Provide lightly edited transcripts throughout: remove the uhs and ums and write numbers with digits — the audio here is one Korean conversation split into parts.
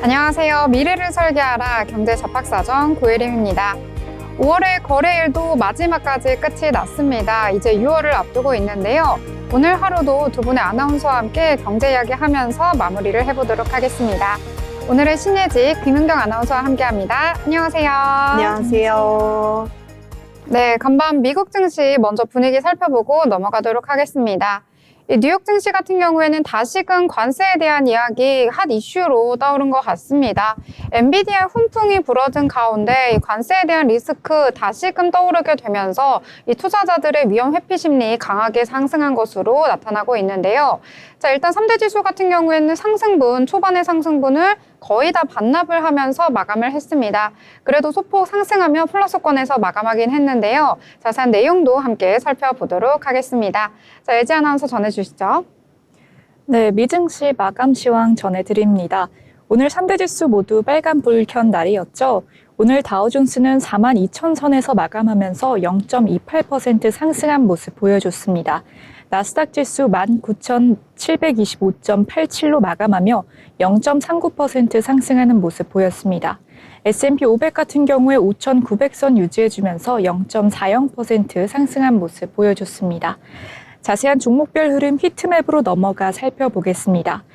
안녕하세요. 미래를 설계하라 경제잡학사전 고혜림입니다. 5월의 거래일도 마지막까지 끝이 났습니다. 이제 6월을 앞두고 있는데요. 오늘 하루도 두 분의 아나운서와 함께 경제 이야기 하면서 마무리를 해보도록 하겠습니다. 오늘은 신예직 김은경 아나운서와 함께합니다. 안녕하세요. 안녕하세요. 네, 간밤 미국 증시 먼저 분위기 살펴보고 넘어가도록 하겠습니다. 뉴욕 증시 같은 경우에는 다시금 관세에 대한 이야기 핫 이슈로 떠오른 것 같습니다. 엔비디아 훈풍이 불어든 가운데 이 관세에 대한 리스크 다시금 떠오르게 되면서 이 투자자들의 위험 회피 심리 강하게 상승한 것으로 나타나고 있는데요. 자, 일단 3대 지수 같은 경우에는 초반의 상승분을 거의 다 반납을 하면서 마감을 했습니다. 그래도 소폭 상승하며 플러스권에서 마감하긴 했는데요. 자세한 내용도 함께 살펴보도록 하겠습니다. 자, 예지 아나운서 전해주시죠. 네, 미증시 마감 시황 전해드립니다. 오늘 3대 지수 모두 빨간불 켠 날이었죠. 오늘 다우존스는 42,000선에서 마감하면서 0.28% 상승한 모습 보여줬습니다. 나스닥 지수 19,725.87로 마감하며 0.39% 상승하는 모습 보였습니다. S&P 500 같은 경우에 5,900선 유지해주면서 0.40% 상승한 모습 보여줬습니다. 자세한 종목별 흐름 히트맵으로 넘어가 살펴보겠습니다.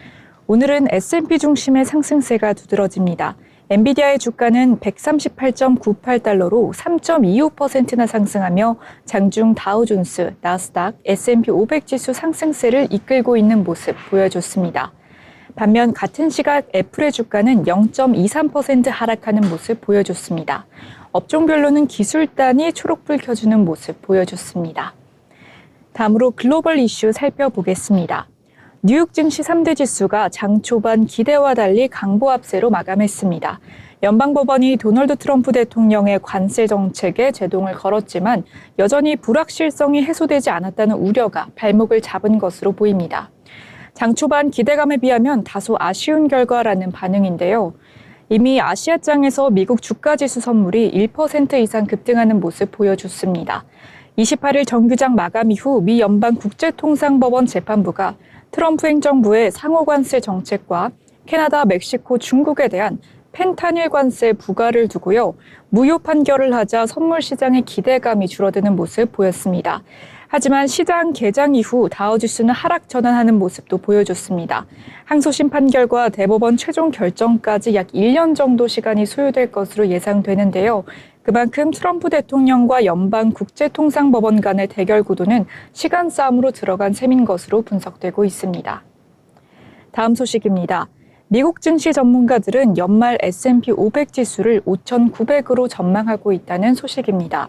오늘은 S&P 중심의 상승세가 두드러집니다. 엔비디아의 주가는 138.98달러로 3.25%나 상승하며 장중 다우존스, 나스닥, S&P 500 지수 상승세를 이끌고 있는 모습 보여줬습니다. 반면 같은 시각 애플의 주가는 0.23% 하락하는 모습 보여줬습니다. 업종별로는 기술단이 초록불 켜주는 모습 보여줬습니다. 다음으로 글로벌 이슈 살펴보겠습니다. 뉴욕 증시 3대 지수가 장 초반 기대와 달리 강보합세로 마감했습니다. 연방법원이 도널드 트럼프 대통령의 관세 정책에 제동을 걸었지만 여전히 불확실성이 해소되지 않았다는 우려가 발목을 잡은 것으로 보입니다. 장 초반 기대감에 비하면 다소 아쉬운 결과라는 반응인데요. 이미 아시아장에서 미국 주가지수 선물이 1% 이상 급등하는 모습 보여줬습니다. 28일 정규장 마감 이후 미 연방국제통상법원 재판부가 트럼프 행정부의 상호관세 정책과 캐나다, 멕시코, 중국에 대한 펜타닐 관세 부과를 두고요. 무효 판결을 하자 선물 시장의 기대감이 줄어드는 모습 보였습니다. 하지만 시장 개장 이후 다우지수는 하락 전환하는 모습도 보여줬습니다. 항소심 판결과 대법원 최종 결정까지 약 1년 정도 시간이 소요될 것으로 예상되는데요. 그만큼 트럼프 대통령과 연방국제통상법원 간의 대결 구도는 시간 싸움으로 들어간 셈인 것으로 분석되고 있습니다. 다음 소식입니다. 미국 증시 전문가들은 연말 S&P 500 지수를 5,900으로 전망하고 있다는 소식입니다.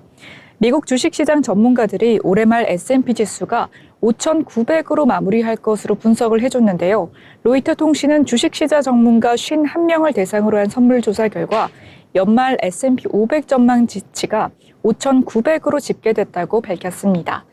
미국 주식시장 전문가들이 올해 말 S&P 지수가 5,900으로 마무리할 것으로 분석을 해줬는데요. 로이터 통신은 주식시장 전문가 51명을 대상으로 한 선물조사 결과 연말 S&P 500 전망치가 5,900으로 집계됐다고 밝혔습니다.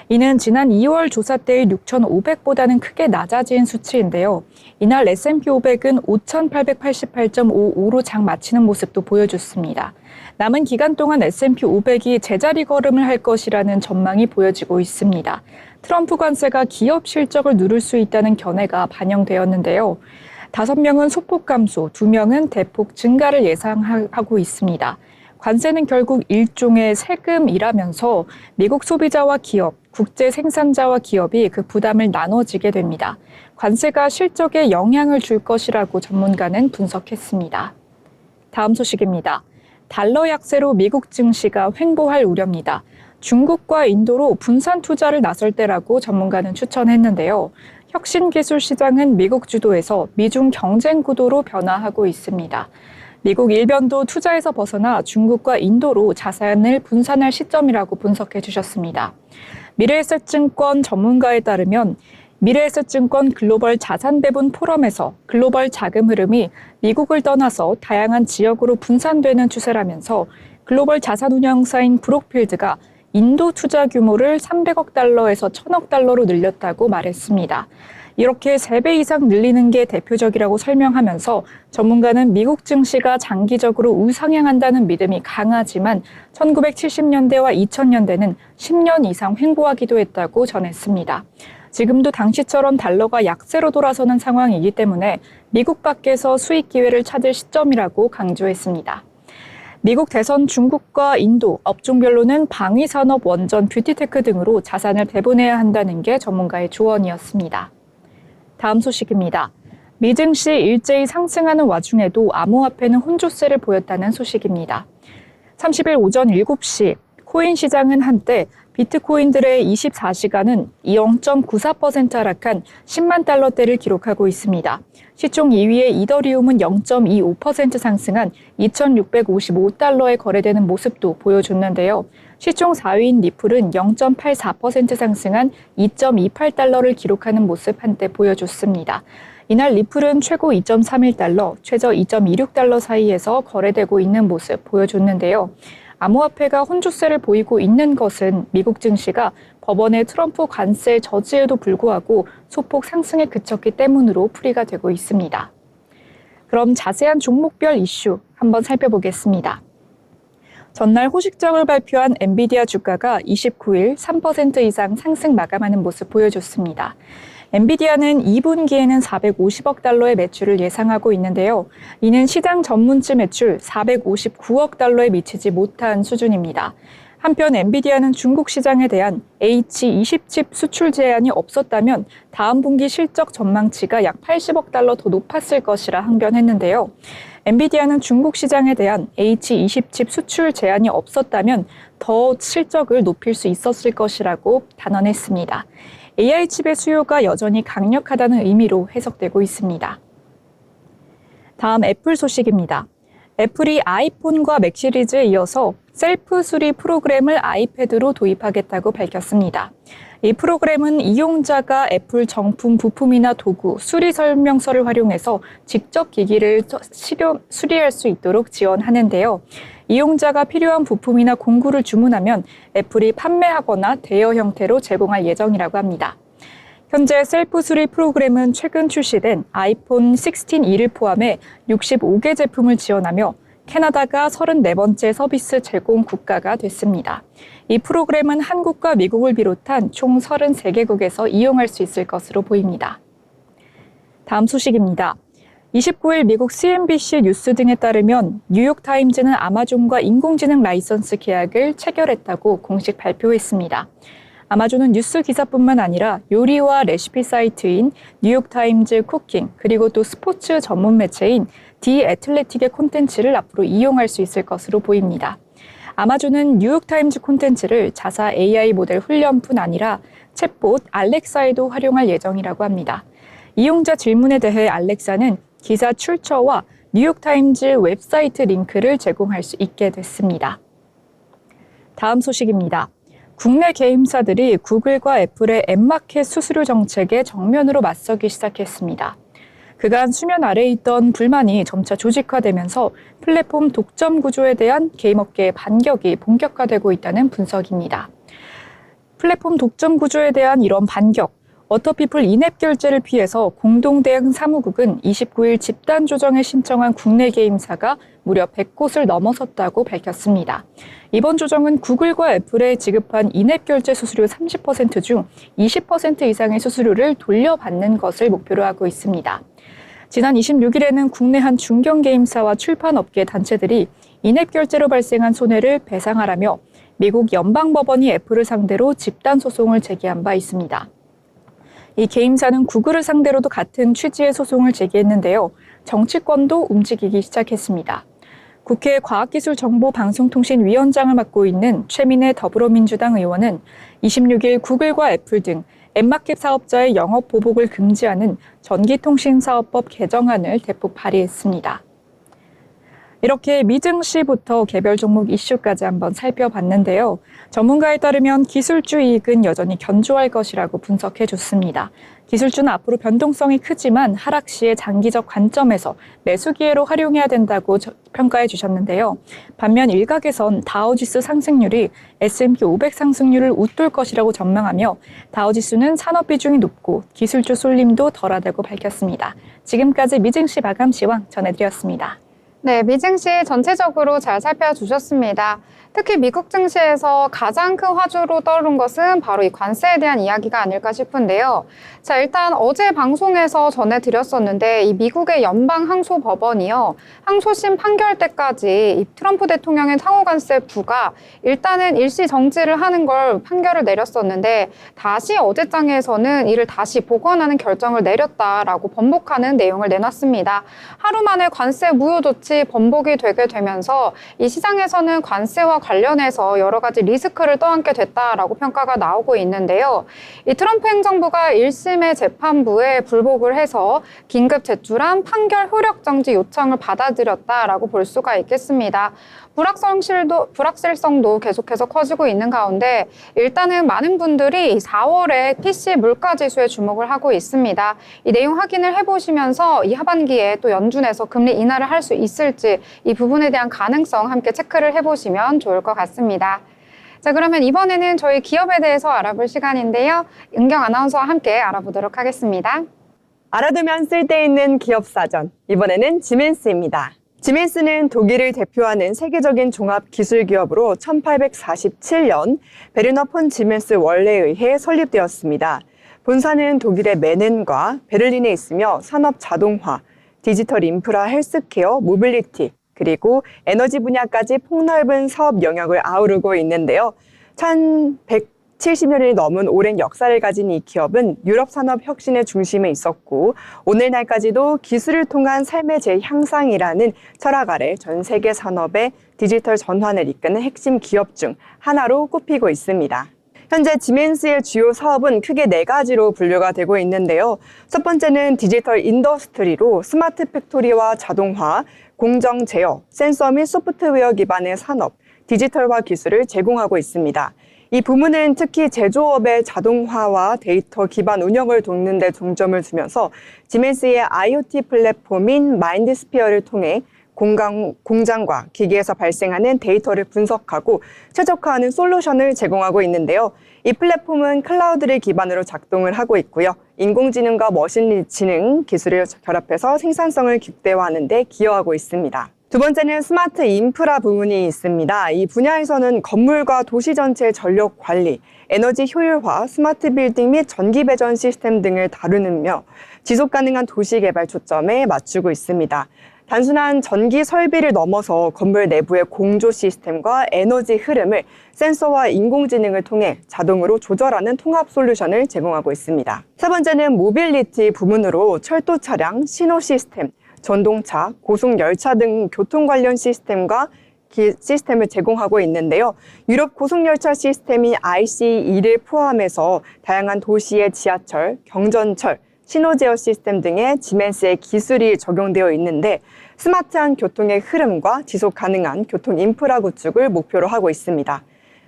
이는 지난 2월 조사 때의 6,500보다는 크게 낮아진 수치인데요. 이날 S&P 500은 5,888.55로 장 마치는 모습도 보여줬습니다. 남은 기간 동안 S&P 500이 제자리 걸음을 할 것이라는 전망이 보여지고 있습니다. 트럼프 관세가 기업 실적을 누를 수 있다는 견해가 반영되었는데요. 5명은 소폭 감소, 2명은 대폭 증가를 예상하고 있습니다. 관세는 결국 일종의 세금이라면서 미국 소비자와 기업, 국제 생산자와 기업이 그 부담을 나눠지게 됩니다. 관세가 실적에 영향을 줄 것이라고 전문가는 분석했습니다. 다음 소식입니다. 달러 약세로 미국 증시가 횡보할 우려입니다. 중국과 인도로 분산 투자를 나설 때라고 전문가는 추천했는데요. 혁신기술 시장은 미국 주도에서 미중 경쟁 구도로 변화하고 있습니다. 미국 일변도 투자에서 벗어나 중국과 인도로 자산을 분산할 시점이라고 분석해 주셨습니다. 미래에셋증권 전문가에 따르면 미래에셋증권 글로벌 자산 배분 포럼에서 글로벌 자금 흐름이 미국을 떠나서 다양한 지역으로 분산되는 추세라면서 글로벌 자산 운용사인 브록필드가 인도 투자 규모를 300억 달러에서 1,000억 달러로 늘렸다고 말했습니다. 이렇게 3배 이상 늘리는 게 대표적이라고 설명하면서 전문가는 미국 증시가 장기적으로 우상향한다는 믿음이 강하지만 1970년대와 2000년대는 10년 이상 횡보하기도 했다고 전했습니다. 지금도 당시처럼 달러가 약세로 돌아서는 상황이기 때문에 미국 밖에서 수익 기회를 찾을 시점이라고 강조했습니다. 미국 대선 중국과 인도, 업종별로는 방위산업, 원전, 뷰티테크 등으로 자산을 배분해야 한다는 게 전문가의 조언이었습니다. 다음 소식입니다. 미 증시 일제히 상승하는 와중에도 암호화폐는 혼조세를 보였다는 소식입니다. 30일 오전 7시 코인 시장은 한때 비트코인들의 24시간은 0.94% 하락한 10만 달러대를 기록하고 있습니다. 시총 2위의 이더리움은 0.25% 상승한 2,655달러에 거래되는 모습도 보여줬는데요. 시총 4위인 리플은 0.84% 상승한 2.28달러를 기록하는 모습 한때 보여줬습니다. 이날 리플은 최고 2.31달러, 최저 2.26달러 사이에서 거래되고 있는 모습 보여줬는데요. 암호화폐가 혼조세를 보이고 있는 것은 미국 증시가 법원의 트럼프 관세 저지에도 불구하고 소폭 상승에 그쳤기 때문으로 풀이가 되고 있습니다. 그럼 자세한 종목별 이슈 한번 살펴보겠습니다. 전날 호식적을 발표한 엔비디아 주가가 29일 3% 이상 상승 마감하는 모습 보여줬습니다. 엔비디아는 2분기에는 450억 달러의 매출을 예상하고 있는데요. 이는 시장 전문지 매출 459억 달러에 미치지 못한 수준입니다. 한편 엔비디아는 중국 시장에 대한 H20칩 수출 제한이 없었다면 다음 분기 실적 전망치가 약 80억 달러 더 높았을 것이라 항변했는데요. 엔비디아는 중국 시장에 대한 H20칩 수출 제한이 없었다면 더 실적을 높일 수 있었을 것이라고 단언했습니다. AI 칩의 수요가 여전히 강력하다는 의미로 해석되고 있습니다. 다음 애플 소식입니다. 애플이 아이폰과 맥 시리즈에 이어서 셀프 수리 프로그램을 아이패드로 도입하겠다고 밝혔습니다. 이 프로그램은 이용자가 애플 정품 부품이나 도구, 수리 설명서를 활용해서 직접 기기를 수리할 수 있도록 지원하는데요. 이용자가 필요한 부품이나 공구를 주문하면 애플이 판매하거나 대여 형태로 제공할 예정이라고 합니다. 현재 셀프 수리 프로그램은 최근 출시된 아이폰 16E를 포함해 65개 제품을 지원하며 캐나다가 34번째 서비스 제공 국가가 됐습니다. 이 프로그램은 한국과 미국을 비롯한 총 33개국에서 이용할 수 있을 것으로 보입니다. 다음 소식입니다. 29일 미국 CNBC 뉴스 등에 따르면 뉴욕타임즈는 아마존과 인공지능 라이선스 계약을 체결했다고 공식 발표했습니다. 아마존은 뉴스 기사뿐만 아니라 요리와 레시피 사이트인 뉴욕타임즈 쿠킹, 그리고 또 스포츠 전문 매체인 디 애틀레틱의 콘텐츠를 앞으로 이용할 수 있을 것으로 보입니다. 아마존은 뉴욕타임즈 콘텐츠를 자사 AI 모델 훈련뿐 아니라 챗봇 알렉사에도 활용할 예정이라고 합니다. 이용자 질문에 대해 알렉사는 기사 출처와 뉴욕타임즈 웹사이트 링크를 제공할 수 있게 됐습니다. 다음 소식입니다. 국내 게임사들이 구글과 애플의 앱마켓 수수료 정책에 정면으로 맞서기 시작했습니다. 그간 수면 아래에 있던 불만이 점차 조직화되면서 플랫폼 독점 구조에 대한 게임업계의 반격이 본격화되고 있다는 분석입니다. 플랫폼 독점 구조에 대한 이런 반격, 워터피플 인앱 결제를 피해서 공동대응 사무국은 29일 집단 조정에 신청한 국내 게임사가 무려 100곳을 넘어섰다고 밝혔습니다. 이번 조정은 구글과 애플에 지급한 인앱 결제 수수료 30% 중 20% 이상의 수수료를 돌려받는 것을 목표로 하고 있습니다. 지난 26일에는 국내 한 중견 게임사와 출판업계 단체들이 인앱 결제로 발생한 손해를 배상하라며 미국 연방법원이 애플을 상대로 집단 소송을 제기한 바 있습니다. 이 게임사는 구글을 상대로도 같은 취지의 소송을 제기했는데요. 정치권도 움직이기 시작했습니다. 국회 과학기술정보방송통신위원장을 맡고 있는 최민혜 더불어민주당 의원은 26일 구글과 애플 등 앱마켓 사업자의 영업 보복을 금지하는 전기통신사업법 개정안을 대폭 발의했습니다. 이렇게 미증시부터 개별 종목 이슈까지 한번 살펴봤는데요. 전문가에 따르면 기술주 이익은 여전히 견조할 것이라고 분석해줬습니다. 기술주는 앞으로 변동성이 크지만 하락 시의 장기적 관점에서 매수 기회로 활용해야 된다고 평가해 주셨는데요. 반면 일각에선 다우지수 상승률이 S&P 500 상승률을 웃돌 것이라고 전망하며 다우지수는 산업 비중이 높고 기술주 쏠림도 덜하다고 밝혔습니다. 지금까지 미증시 마감 시황 전해드렸습니다. 네, 미증시 전체적으로 잘 살펴주셨습니다. 특히 미국 증시에서 가장 큰 화두로 떠오른 것은 바로 이 관세에 대한 이야기가 아닐까 싶은데요. 자, 일단 어제 방송에서 전해드렸었는데 이 미국의 연방항소법원이요. 항소심 판결 때까지 이 트럼프 대통령의 상호관세 부과 일단은 일시 정지를 하는 걸 판결을 내렸었는데 다시 어제장에서는 이를 다시 복원하는 결정을 내렸다라고 번복하는 내용을 내놨습니다. 하루 만에 관세 무효 조치 번복이 되게 되면서 이 시장에서는 관세와 관련해서 여러 가지 리스크를 떠안게 됐다라고 평가가 나오고 있는데요. 이 트럼프 행정부가 1심의 재판부에 불복을 해서 긴급 제출한 판결 효력 정지 요청을 받아들였다라고 볼 수가 있겠습니다. 불확실성도 계속해서 커지고 있는 가운데 일단은 많은 분들이 4월에 PC 물가 지수에 주목을 하고 있습니다. 이 내용 확인을 해보시면서 이 하반기에 또 연준에서 금리 인하를 할 수 있을지 이 부분에 대한 가능성 함께 체크를 해보시면 좋을 것 같습니다. 자, 그러면 이번에는 저희 기업에 대해서 알아볼 시간인데요. 은경 아나운서와 함께 알아보도록 하겠습니다. 알아두면 쓸데있는 기업 사전. 이번에는 지멘스입니다. 지멘스는 독일을 대표하는 세계적인 종합 기술 기업으로 1847년 베르너 폰 지멘스 월레에 의해 설립되었습니다. 본사는 독일의 메넨과 베를린에 있으며 산업 자동화, 디지털 인프라, 헬스케어, 모빌리티, 그리고 에너지 분야까지 폭넓은 사업 영역을 아우르고 있는데요. 1170년이 넘은 오랜 역사를 가진 이 기업은 유럽 산업 혁신의 중심에 있었고 오늘날까지도 기술을 통한 삶의 재향상이라는 철학 아래 전 세계 산업의 디지털 전환을 이끄는 핵심 기업 중 하나로 꼽히고 있습니다. 현재 지멘스의 주요 사업은 크게 4가지로 분류가 되고 있는데요. 첫 번째는 디지털 인더스트리로 스마트 팩토리와 자동화, 공정 제어, 센서 및 소프트웨어 기반의 산업, 디지털화 기술을 제공하고 있습니다. 이 부문은 특히 제조업의 자동화와 데이터 기반 운영을 돕는 데 중점을 두면서 지멘스의 IoT 플랫폼인 마인드스피어를 통해 공장과 기기에서 발생하는 데이터를 분석하고 최적화하는 솔루션을 제공하고 있는데요. 이 플랫폼은 클라우드를 기반으로 작동을 하고 있고요. 인공지능과 머신지능 기술을 결합해서 생산성을 극대화하는 데 기여하고 있습니다. 두 번째는 스마트 인프라 부문이 있습니다. 이 분야에서는 건물과 도시 전체의 전력 관리, 에너지 효율화, 스마트 빌딩 및 전기 배전 시스템 등을 다루며 지속 가능한 도시 개발 초점에 맞추고 있습니다. 단순한 전기 설비를 넘어서 건물 내부의 공조 시스템과 에너지 흐름을 센서와 인공지능을 통해 자동으로 조절하는 통합 솔루션을 제공하고 있습니다. 세 번째는 모빌리티 부문으로 철도 차량, 신호 시스템, 전동차, 고속열차 등 교통 관련 시스템과 시스템을 제공하고 있는데요. 유럽 고속열차 시스템이 ICE를 포함해서 다양한 도시의 지하철, 경전철, 신호 제어 시스템 등의 지멘스의 기술이 적용되어 있는데 스마트한 교통의 흐름과 지속 가능한 교통 인프라 구축을 목표로 하고 있습니다.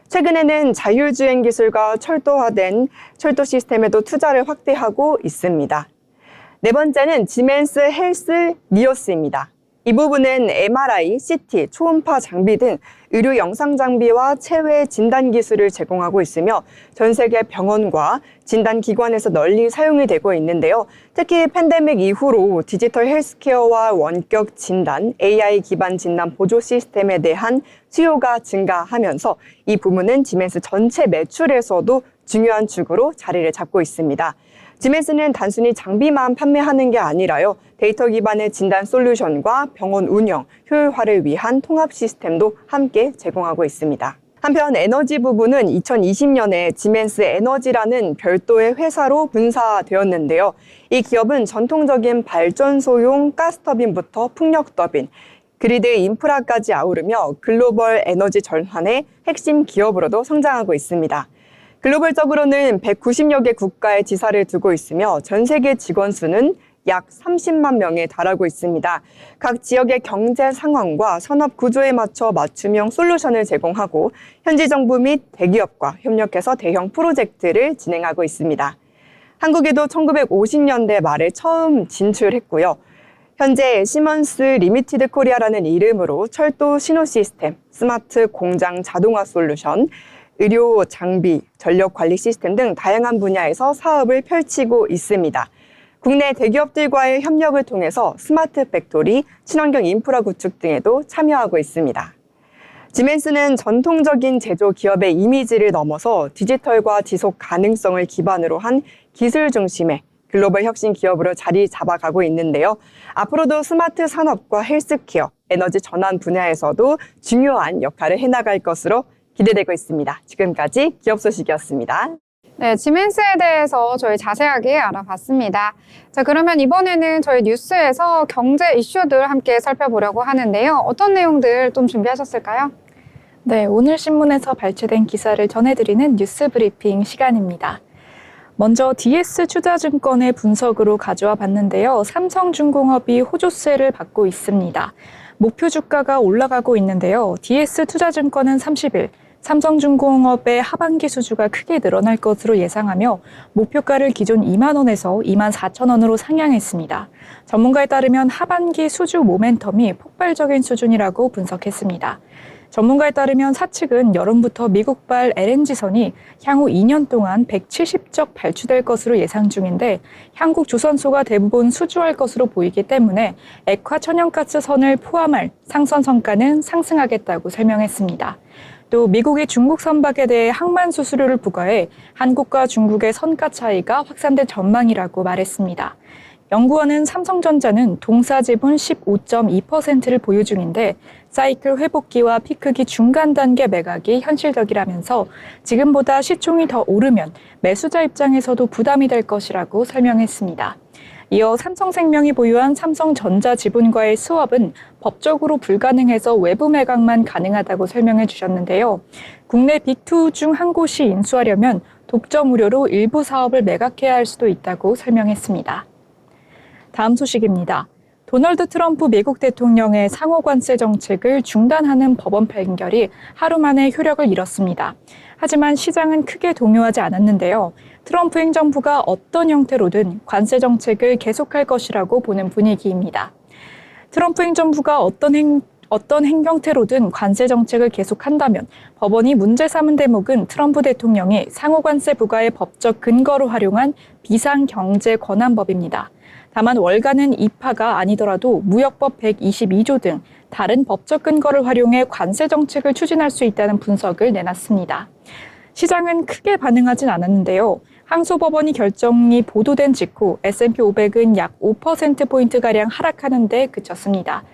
최근에는 자율주행 기술과 철도화된 철도 시스템에도 투자를 확대하고 있습니다. 네 번째는 지멘스 헬스 니어스입니다. 이 부분은 MRI, CT, 초음파 장비 등 의료 영상 장비와 체외 진단 기술을 제공하고 있으며 전 세계 병원과 진단기관에서 널리 사용이 되고 있는데요. 특히 팬데믹 이후로 디지털 헬스케어와 원격 진단, AI 기반 진단 보조 시스템에 대한 수요가 증가하면서 이 부문은 지멘스 전체 매출에서도 중요한 축으로 자리를 잡고 있습니다. 지멘스는 단순히 장비만 판매하는 게 아니라요. 데이터 기반의 진단 솔루션과 병원 운영, 효율화를 위한 통합 시스템도 함께 제공하고 있습니다. 한편 에너지 부분은 2020년에 지멘스 에너지라는 별도의 회사로 분사되었는데요. 이 기업은 전통적인 발전소용 가스터빈부터 풍력터빈, 그리드 인프라까지 아우르며 글로벌 에너지 전환의 핵심 기업으로도 성장하고 있습니다. 글로벌적으로는 190여 개 국가에 지사를 두고 있으며 전 세계 직원 수는 약 30만 명에 달하고 있습니다. 각 지역의 경제 상황과 산업 구조에 맞춰 맞춤형 솔루션을 제공하고 현지 정부 및 대기업과 협력해서 대형 프로젝트를 진행하고 있습니다. 한국에도 1950년대 말에 처음 진출했고요. 현재 시먼스 리미티드 코리아라는 이름으로 철도 신호 시스템, 스마트 공장 자동화 솔루션, 의료 장비, 전력 관리 시스템 등 다양한 분야에서 사업을 펼치고 있습니다. 국내 대기업들과의 협력을 통해서 스마트 팩토리, 친환경 인프라 구축 등에도 참여하고 있습니다. 지멘스는 전통적인 제조 기업의 이미지를 넘어서 디지털과 지속 가능성을 기반으로 한 기술 중심의 글로벌 혁신 기업으로 자리 잡아가고 있는데요. 앞으로도 스마트 산업과 헬스케어, 에너지 전환 분야에서도 중요한 역할을 해나갈 것으로 기대되고 있습니다. 지금까지 기업 소식이었습니다. 네, 지멘스에 대해서 저희 자세하게 알아봤습니다. 자, 그러면 이번에는 저희 뉴스에서 경제 이슈들 함께 살펴보려고 하는데요. 어떤 내용들 좀 준비하셨을까요? 네, 오늘 신문에서 발췌된 기사를 전해드리는 뉴스 브리핑 시간입니다. 먼저 DS투자증권의 분석으로 가져와 봤는데요. 삼성중공업이 호조세를 받고 있습니다. 목표 주가가 올라가고 있는데요. DS투자증권은 30일 삼성중공업의 하반기 수주가 크게 늘어날 것으로 예상하며 목표가를 기존 2만 원에서 2만 4천 원으로 상향했습니다. 전문가에 따르면 하반기 수주 모멘텀이 폭발적인 수준이라고 분석했습니다. 전문가에 따르면 사측은 여름부터 미국발 LNG선이 향후 2년 동안 170적 발주될 것으로 예상 중인데 한국 조선소가 대부분 수주할 것으로 보이기 때문에 액화 천연가스 선을 포함할 상선 성가는 상승하겠다고 설명했습니다. 또 미국이 중국 선박에 대해 항만 수수료를 부과해 한국과 중국의 선가 차이가 확산된 전망이라고 말했습니다. 연구원은 삼성전자는 동사 지분 15.2%를 보유 중인데 사이클 회복기와 피크기 중간 단계 매각이 현실적이라면서 지금보다 시총이 더 오르면 매수자 입장에서도 부담이 될 것이라고 설명했습니다. 이어 삼성생명이 보유한 삼성전자 지분과의 스왑은 법적으로 불가능해서 외부 매각만 가능하다고 설명해 주셨는데요. 국내 빅2 중 한 곳이 인수하려면 독점 우려로 일부 사업을 매각해야 할 수도 있다고 설명했습니다. 다음 소식입니다. 도널드 트럼프 미국 대통령의 상호 관세 정책을 중단하는 법원 판결이 하루 만에 효력을 잃었습니다. 하지만 시장은 크게 동요하지 않았는데요. 트럼프 행정부가 어떤 형태로든 관세 정책을 계속할 것이라고 보는 분위기입니다. 트럼프 행정부가 어떤 행정태로든 관세 정책을 계속한다면 법원이 문제 삼은 대목은 트럼프 대통령이 상호 관세 부과의 법적 근거로 활용한 비상경제권한법입니다. 다만 월가는 입하가 아니더라도 무역법 122조 등 다른 법적 근거를 활용해 관세 정책을 추진할 수 있다는 분석을 내놨습니다. 시장은 크게 반응하진 않았는데요. 항소법원이 결정이 보도된 직후 S&P 500은 약 5%포인트가량 하락하는 데 그쳤습니다.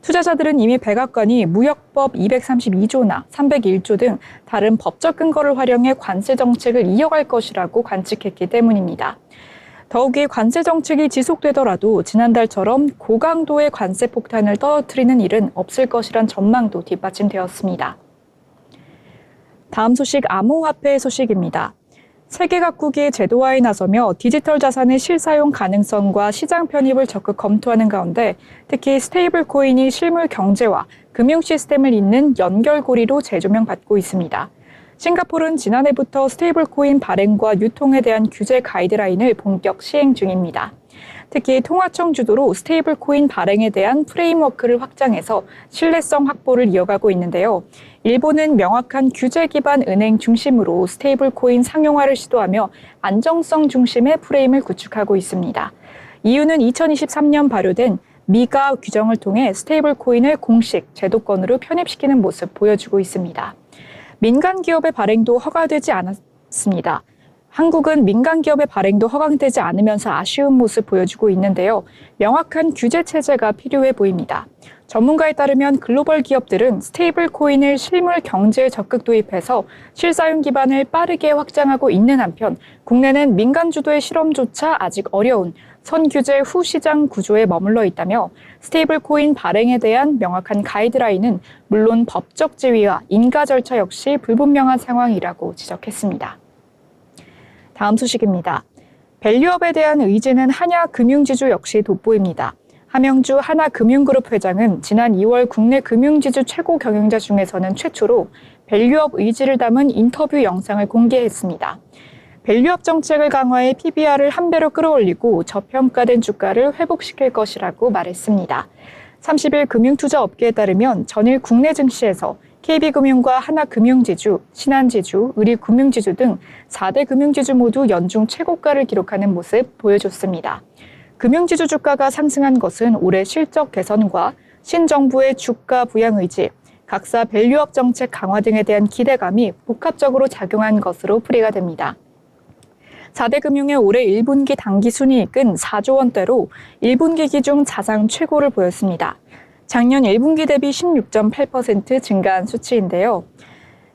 투자자들은 이미 백악관이 무역법 232조나 301조 등 다른 법적 근거를 활용해 관세 정책을 이어갈 것이라고 관측했기 때문입니다. 더욱이 관세 정책이 지속되더라도 지난달처럼 고강도의 관세 폭탄을 떨어뜨리는 일은 없을 것이란 전망도 뒷받침되었습니다. 다음 소식 암호화폐 소식입니다. 세계 각국이 제도화에 나서며 디지털 자산의 실사용 가능성과 시장 편입을 적극 검토하는 가운데 특히 스테이블 코인이 실물 경제와 금융 시스템을 잇는 연결고리로 재조명받고 있습니다. 싱가포르는 지난해부터 스테이블 코인 발행과 유통에 대한 규제 가이드라인을 본격 시행 중입니다. 특히 통화청 주도로 스테이블 코인 발행에 대한 프레임워크를 확장해서 신뢰성 확보를 이어가고 있는데요. 일본은 명확한 규제 기반 은행 중심으로 스테이블 코인 상용화를 시도하며 안정성 중심의 프레임을 구축하고 있습니다. 이유는 2023년 발효된 미가 규정을 통해 스테이블 코인을 공식 제도권으로 편입시키는 모습 보여주고 있습니다. 민간 기업의 발행도 허가되지 않았습니다. 한국은 민간 기업의 발행도 허가되지 않으면서 아쉬운 모습 보여주고 있는데요. 명확한 규제 체제가 필요해 보입니다. 전문가에 따르면 글로벌 기업들은 스테이블 코인을 실물 경제에 적극 도입해서 실사용 기반을 빠르게 확장하고 있는 한편 국내는 민간 주도의 실험조차 아직 어려운 선규제 후 시장 구조에 머물러 있다며 스테이블 코인 발행에 대한 명확한 가이드라인은 물론 법적 지위와 인가 절차 역시 불분명한 상황이라고 지적했습니다. 다음 소식입니다. 밸류업에 대한 의지는 하나금융지주 역시 돋보입니다. 함영주 하나금융그룹 회장은 지난 2월 국내 금융지주 최고 경영자 중에서는 최초로 밸류업 의지를 담은 인터뷰 영상을 공개했습니다. 밸류업 정책을 강화해 PBR을 한 배로 끌어올리고 저평가된 주가를 회복시킬 것이라고 말했습니다. 30일 금융투자업계에 따르면 전일 국내 증시에서 KB금융과 하나금융지주, 신한지주, 의리금융지주 등 4대 금융지주 모두 연중 최고가를 기록하는 모습 보여줬습니다. 금융지주 주가가 상승한 것은 올해 실적 개선과 신정부의 주가 부양 의지, 각사 밸류업 정책 강화 등에 대한 기대감이 복합적으로 작용한 것으로 풀이가 됩니다. 4대 금융의 올해 1분기 당기 순이익은 4조 원대로 1분기 기준 사상 최고를 보였습니다. 작년 1분기 대비 16.8% 증가한 수치인데요.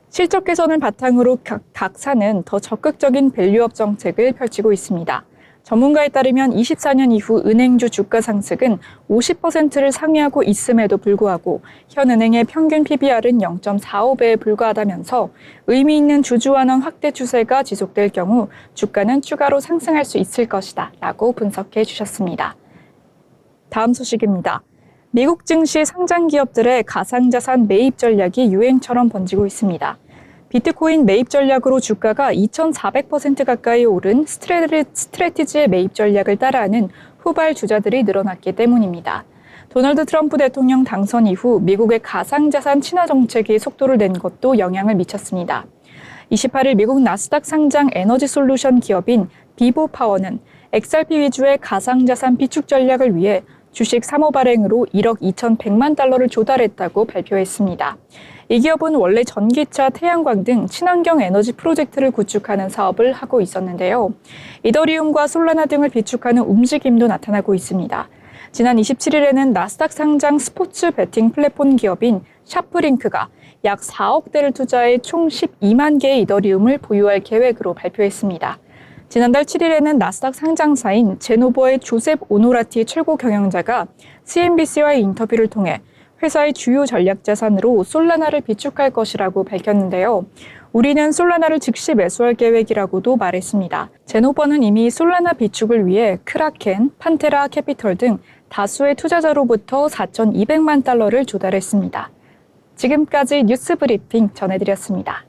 실적 개선을 바탕으로 각사는 더 적극적인 밸류업 정책을 펼치고 있습니다. 전문가에 따르면 24년 이후 은행주 주가 상승은 50%를 상회하고 있음에도 불구하고 현 은행의 평균 PBR은 0.45배에 불과하다면서 의미 있는 주주 완화 확대 추세가 지속될 경우 주가는 추가로 상승할 수 있을 것이다 라고 분석해 주셨습니다. 다음 소식입니다. 미국 증시 상장 기업들의 가상자산 매입 전략이 유행처럼 번지고 있습니다. 비트코인 매입 전략으로 주가가 2,400% 가까이 오른 스트래티지의 매입 전략을 따라하는 후발 주자들이 늘어났기 때문입니다. 도널드 트럼프 대통령 당선 이후 미국의 가상자산 친화 정책이 속도를 낸 것도 영향을 미쳤습니다. 28일 미국 나스닥 상장 에너지 솔루션 기업인 비보파워는 XRP 위주의 가상자산 비축 전략을 위해 주식 3호 발행으로 1억 2,100만 달러를 조달했다고 발표했습니다. 이 기업은 원래 전기차, 태양광 등 친환경 에너지 프로젝트를 구축하는 사업을 하고 있었는데요. 이더리움과 솔라나 등을 비축하는 움직임도 나타나고 있습니다. 지난 27일에는 나스닥 상장 스포츠 베팅 플랫폼 기업인 샤프링크가 약 4억대를 투자해 총 12만 개의 이더리움을 보유할 계획으로 발표했습니다. 지난달 7일에는 나스닥 상장사인 제노버의 조셉 오노라티 최고 경영자가 CNBC와의 인터뷰를 통해 회사의 주요 전략 자산으로 솔라나를 비축할 것이라고 밝혔는데요. 우리는 솔라나를 즉시 매수할 계획이라고도 말했습니다. 제노버는 이미 솔라나 비축을 위해 크라켄, 판테라 캐피털 등 다수의 투자자로부터 4,200만 달러를 조달했습니다. 지금까지 뉴스 브리핑 전해드렸습니다.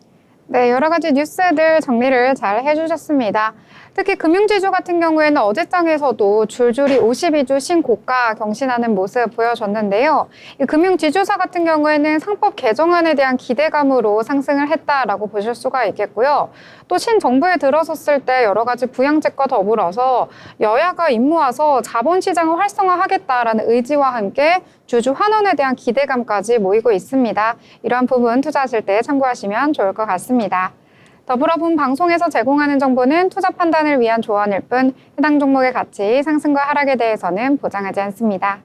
네, 여러 가지 뉴스들 정리를 잘 해주셨습니다. 특히 금융지주 같은 경우에는 어제장에서도 줄줄이 52주 신고가 경신하는 모습 보여줬는데요. 이 금융지주사 같은 경우에는 상법 개정안에 대한 기대감으로 상승을 했다라고 보실 수가 있겠고요. 또 신정부에 들어섰을 때 여러 가지 부양책과 더불어서 여야가 입모아서 자본시장을 활성화하겠다라는 의지와 함께 주주 환원에 대한 기대감까지 모이고 있습니다. 이러한 부분 투자하실 때 참고하시면 좋을 것 같습니다. 더불어 본 방송에서 제공하는 정보는 투자 판단을 위한 조언일 뿐 해당 종목의 가치, 상승과 하락에 대해서는 보장하지 않습니다.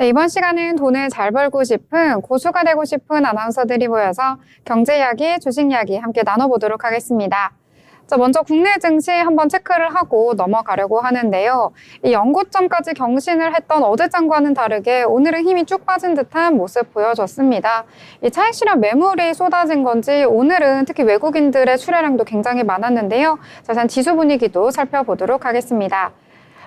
네, 이번 시간은 돈을 잘 벌고 싶은 고수가 되고 싶은 아나운서들이 모여서 경제 이야기, 주식 이야기 함께 나눠보도록 하겠습니다. 자, 먼저 국내 증시 한번 체크를 하고 넘어가려고 하는데요. 이 연고점까지 경신을 했던 어제장과는 다르게 오늘은 힘이 쭉 빠진 듯한 모습 보여줬습니다. 이 차익 실현 매물이 쏟아진 건지 오늘은 특히 외국인들의 출하량도 굉장히 많았는데요. 자세한 지수 분위기도 살펴보도록 하겠습니다.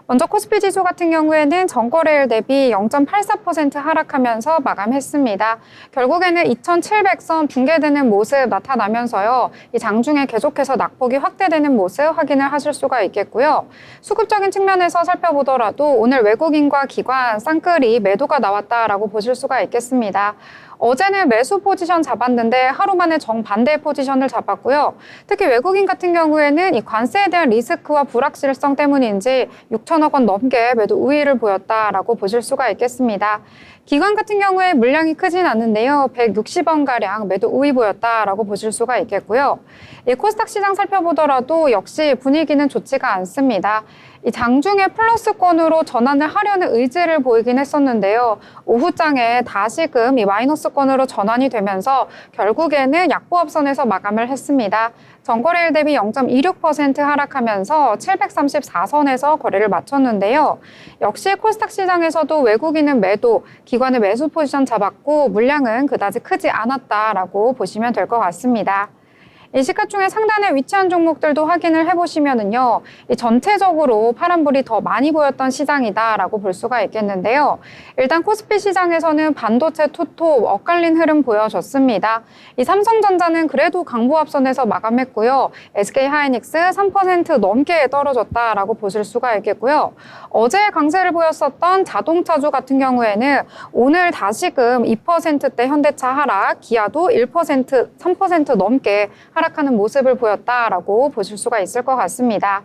먼저 코스피 지수 같은 경우에는 전거래일 대비 0.84% 하락하면서 마감했습니다. 결국에는 2,700선 붕괴되는 모습 나타나면서요. 이 장중에 계속해서 낙폭이 확대되는 모습 확인을 하실 수가 있겠고요. 수급적인 측면에서 살펴보더라도 오늘 외국인과 기관 쌍끌이 매도가 나왔다라고 보실 수가 있겠습니다. 어제는 매수 포지션 잡았는데 하루 만에 정반대의 포지션을 잡았고요. 특히 외국인 같은 경우에는 이 관세에 대한 리스크와 불확실성 때문인지 6천억 원 넘게 매도 우위를 보였다라고 보실 수가 있겠습니다. 기관 같은 경우에 물량이 크진 않는데요. 160원가량 매도 우위 보였다라고 보실 수가 있겠고요. 이 코스닥 시장 살펴보더라도 역시 분위기는 좋지가 않습니다. 이 장중에 플러스권으로 전환을 하려는 의지를 보이긴 했었는데요. 오후장에 다시금 이 마이너스권으로 전환이 되면서 결국에는 약보합선에서 마감을 했습니다. 전거래일 대비 0.26% 하락하면서 734선에서 거래를 마쳤는데요. 역시 코스닥 시장에서도 외국인은 매도, 기관은 매수 포지션 잡았고 물량은 그다지 크지 않았다라고 보시면 될 것 같습니다. 이 시가총액 상단에 위치한 종목들도 확인을 해보시면은요, 이 전체적으로 파란불이 더 많이 보였던 시장이다라고 볼 수가 있겠는데요. 일단 코스피 시장에서는 반도체 투톱 엇갈린 흐름 보여줬습니다. 이 삼성전자는 그래도 강보합선에서 마감했고요. SK하이닉스 3% 넘게 떨어졌다라고 보실 수가 있겠고요. 어제 강세를 보였었던 자동차주 같은 경우에는 오늘 다시금 2%대 현대차 하락, 기아도 1%, 3% 넘게 하락하는 모습을 보였다라고 보실 수가 있을 것 같습니다.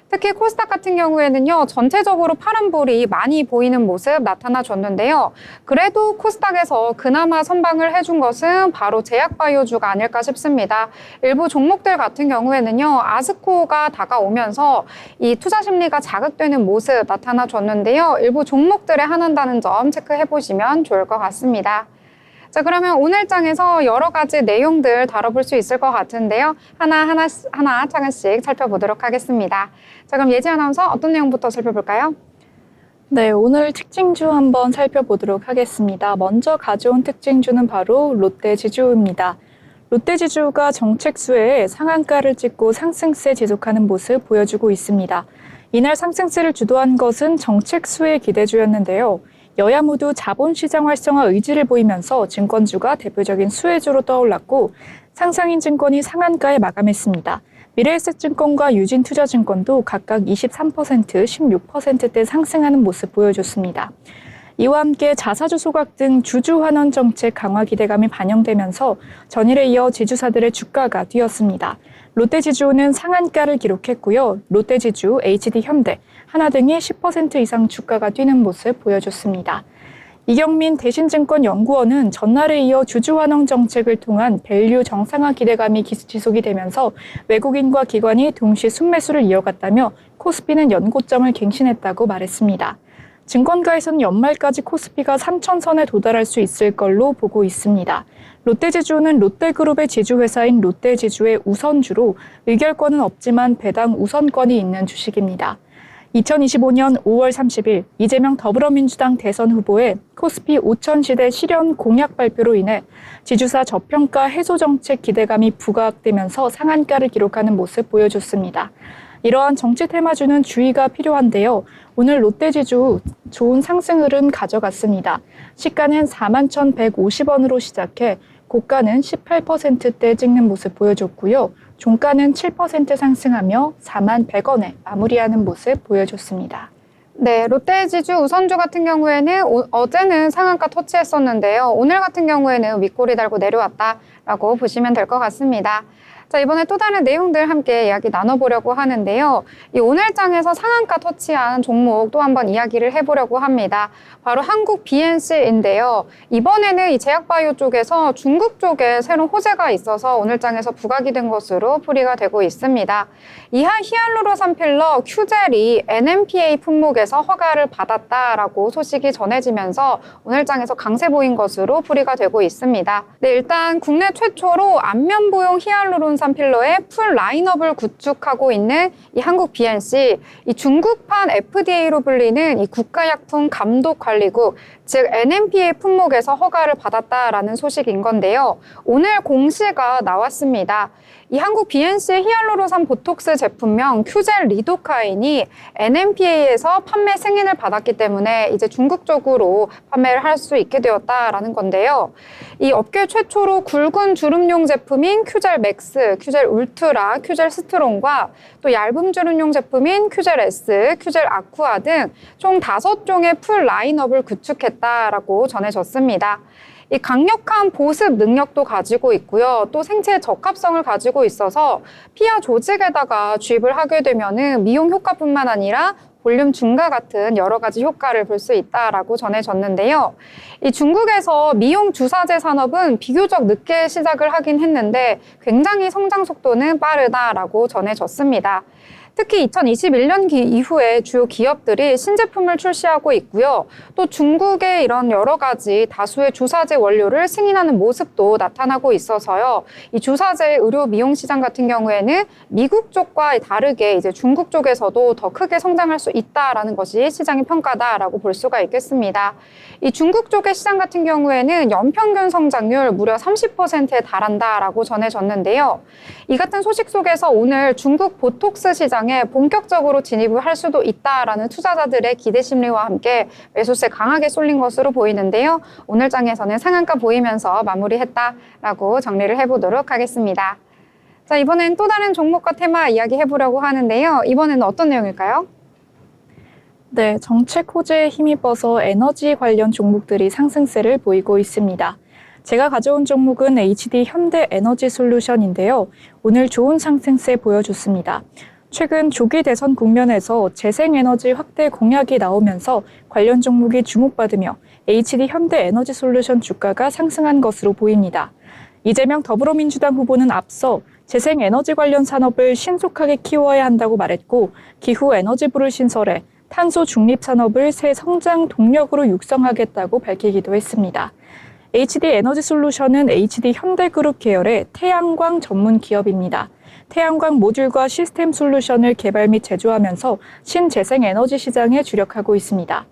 특히 코스닥 같은 경우에는요, 전체적으로 파란불이 많이 보이는 모습 나타나줬는데요. 그래도 코스닥에서 그나마 선방을 해준 것은 바로 제약바이오주가 아닐까 싶습니다. 일부 종목들 같은 경우에는요, 아스코가 다가오면서 이 투자 심리가 자극되는 모습 나타나줬는데요. 일부 종목들에 한한다는 점 체크해보시면 좋을 것 같습니다. 자, 그러면 오늘 장에서 여러 가지 내용들 다뤄볼 수 있을 것 같은데요. 하나 차근씩 살펴보도록 하겠습니다. 자, 그럼 예지 아나운서 어떤 내용부터 살펴볼까요? 네, 오늘 특징주 한번 살펴보도록 하겠습니다. 먼저 가져온 특징주는 바로 롯데지주입니다. 롯데지주가 정책 수혜에 상한가를 찍고 상승세 지속하는 모습 보여주고 있습니다. 이날 상승세를 주도한 것은 정책 수혜 기대주였는데요. 여야 모두 자본시장 활성화 의지를 보이면서 증권주가 대표적인 수혜주로 떠올랐고 상상인 증권이 상한가에 마감했습니다. 미래에셋증권과 유진투자증권도 각각 23%, 16%대 상승하는 모습 보여줬습니다. 이와 함께 자사주 소각 등 주주 환원 정책 강화 기대감이 반영되면서 전일에 이어 지주사들의 주가가 뛰었습니다. 롯데지주는 상한가를 기록했고요. 롯데지주, HD현대, 하나 등이 10% 이상 주가가 뛰는 모습 보여줬습니다. 이경민 대신증권연구원은 전날에 이어 주주 환원 정책을 통한 밸류 정상화 기대감이 지속이 되면서 외국인과 기관이 동시 순매수를 이어갔다며 코스피는 연고점을 갱신했다고 말했습니다. 증권가에서는 연말까지 코스피가 3,000선에 도달할 수 있을 걸로 보고 있습니다. 롯데지주는 롯데그룹의 지주회사인 롯데지주의 우선주로 의결권은 없지만 배당 우선권이 있는 주식입니다. 2025년 5월 30일 이재명 더불어민주당 대선 후보의 코스피 5,000시대 실현 공약 발표로 인해 지주사 저평가 해소 정책 기대감이 부각되면서 상한가를 기록하는 모습 보여줬습니다. 이러한 정치 테마주는 주의가 필요한데요. 오늘 롯데지주 좋은 상승 흐름 가져갔습니다. 시가는 41,150원으로 시작해 고가는 18%대 찍는 모습 보여줬고요. 종가는 7% 상승하며 41,100원에 마무리하는 모습 보여줬습니다. 네, 롯데지주 우선주 같은 경우에는 어제는 상한가 터치했었는데요. 오늘 같은 경우에는 윗꼬리 달고 내려왔다라고 보시면 될 것 같습니다. 자, 이번에 또 다른 내용들 함께 이야기 나눠보려고 하는데요. 이 오늘 장에서 상한가 터치한 종목 또 한번 이야기를 해보려고 합니다. 바로 한국 BNC인데요. 이번에는 이 제약바이오 쪽에서 중국 쪽에 새로운 호재가 있어서 오늘 장에서 부각이 된 것으로 풀이가 되고 있습니다. 이하 히알루로산 필러 큐젤이 NMPA 품목에서 허가를 받았다라고 소식이 전해지면서 오늘 장에서 강세 보인 것으로 풀이가 되고 있습니다. 네, 일단 국내 최초로 안면보용 히알루론산 필러의 풀 라인업을 구축하고 있는 이 한국 BNC, 이 중국판 FDA로 불리는 이 국가약품감독관리국, 즉 NMPA 품목에서 허가를 받았다라는 소식인 건데요. 오늘 공시가 나왔습니다. 이 한국 BNC의 히알루로산 보톡스 제품명 큐젤 리도카인이 NMPA에서 판매 승인을 받았기 때문에 이제 중국 쪽으로 판매를 할 수 있게 되었다라는 건데요. 이 업계 최초로 굵은 주름용 제품인 큐젤 맥스, 큐젤 울트라, 큐젤 스트롱과 또 얇은 주름용 제품인 큐젤 S, 큐젤 아쿠아 등 총 5종의 풀 라인업을 구축했다라고 전해졌습니다. 이 강력한 보습 능력도 가지고 있고요. 또 생체 적합성을 가지고 있어서 피하 조직에다가 주입을 하게 되면은 미용 효과뿐만 아니라 볼륨 증가 같은 여러 가지 효과를 볼 수 있다라고 전해졌는데요. 이 중국에서 미용 주사제 산업은 비교적 늦게 시작을 하긴 했는데 굉장히 성장 속도는 빠르다라고 전해졌습니다. 특히 2021년기 이후에 주요 기업들이 신제품을 출시하고 있고요. 또 중국의 이런 여러 가지 다수의 주사제 원료를 승인하는 모습도 나타나고 있어서요. 이 주사제 의료 미용 시장 같은 경우에는 미국 쪽과 다르게 이제 중국 쪽에서도 더 크게 성장할 수 있다라는 것이 시장의 평가다라고 볼 수가 있겠습니다. 이 중국 쪽의 시장 같은 경우에는 연평균 성장률 무려 30%에 달한다라고 전해졌는데요. 이 같은 소식 속에서 오늘 중국 보톡스 시장에 본격적으로 진입을 할 수도 있다라는 투자자들의 기대 심리와 함께 매수세 강하게 쏠린 것으로 보이는데요. 오늘 장에서는 상한가 보이면서 마무리했다라고 정리를 해보도록 하겠습니다. 자, 이번엔 또 다른 종목과 테마 이야기해보려고 하는데요. 이번에는 어떤 내용일까요? 네, 정책 호재에 힘입어서 에너지 관련 종목들이 상승세를 보이고 있습니다. 제가 가져온 종목은 HD 현대에너지솔루션인데요. 오늘 좋은 상승세 보여줬습니다. 최근 조기 대선 국면에서 재생에너지 확대 공약이 나오면서 관련 종목이 주목받으며 HD 현대에너지솔루션 주가가 상승한 것으로 보입니다. 이재명 더불어민주당 후보는 앞서 재생에너지 관련 산업을 신속하게 키워야 한다고 말했고, 기후 에너지부를 신설해 탄소 중립 산업을 새 성장 동력으로 육성하겠다고 밝히기도 했습니다. HD 에너지솔루션은 HD 현대그룹 계열의 태양광 전문 기업입니다. 태양광 모듈과 시스템 솔루션을 개발 및 제조하면서 신재생 에너지 시장에 주력하고 있습니다.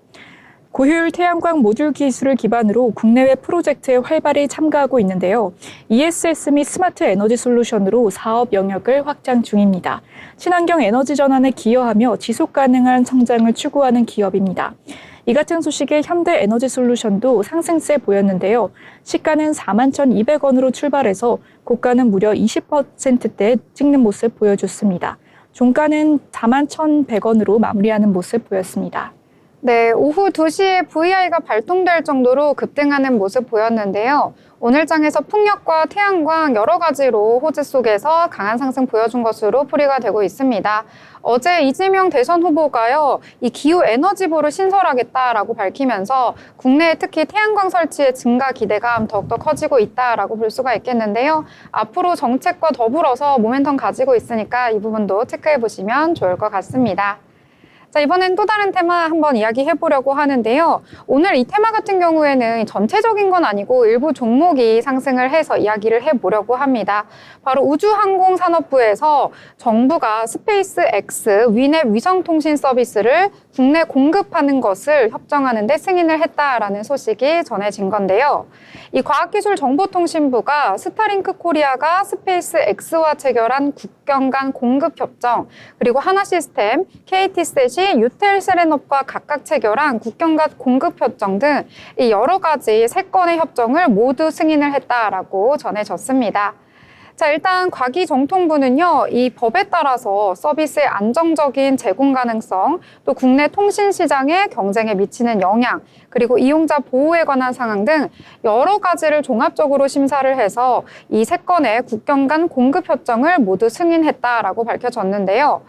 고효율 태양광 모듈 기술을 기반으로 국내외 프로젝트에 활발히 참가하고 있는데요. ESS 및 스마트 에너지 솔루션으로 사업 영역을 확장 중입니다. 친환경 에너지 전환에 기여하며 지속 가능한 성장을 추구하는 기업입니다. 이 같은 소식에 현대에너지솔루션도 상승세 보였는데요. 시가는 41,200원으로 출발해서 고가는 무려 20%대 찍는 모습 보여줬습니다. 종가는 41,100원으로 마무리하는 모습 보였습니다. 네, 오후 2시에 VI가 발동될 정도로 급등하는 모습 보였는데요. 오늘 장에서 풍력과 태양광 여러 가지로 호재 속에서 강한 상승 보여준 것으로 풀이가 되고 있습니다. 어제 이재명 대선 후보가요, 이 기후 에너지부를 신설하겠다라고 밝히면서 국내에 특히 태양광 설치의 증가 기대감 더욱더 커지고 있다라고 볼 수가 있겠는데요. 앞으로 정책과 더불어서 모멘텀 가지고 있으니까 이 부분도 체크해 보시면 좋을 것 같습니다. 자, 이번엔 또 다른 테마 한번 이야기해 보려고 하는데요. 오늘 이 테마 같은 경우에는 전체적인 건 아니고 일부 종목이 상승을 해서 이야기를 해 보려고 합니다. 바로 우주항공산업부에서 정부가 스페이스 X 위넷 위성통신 서비스를 국내 공급하는 것을 협정하는 데 승인을 했다라는 소식이 전해진 건데요. 이 과학기술정보통신부가 스타링크 코리아가 스페이스 X와 체결한 국경 간 공급 협정, 그리고 하나시스템, KT셋이 유텔세렌업과 각각 체결한 국경 간 공급 협정 등 이 여러 가지 3건의 협정을 모두 승인을 했다라고 전해졌습니다. 자, 일단 과기정통부는요, 이 법에 따라서 서비스의 안정적인 제공 가능성, 또 국내 통신 시장의 경쟁에 미치는 영향, 그리고 이용자 보호에 관한 상황 등 여러 가지를 종합적으로 심사를 해서 이 3건의 국경 간 공급 협정을 모두 승인했다라고 밝혀졌는데요.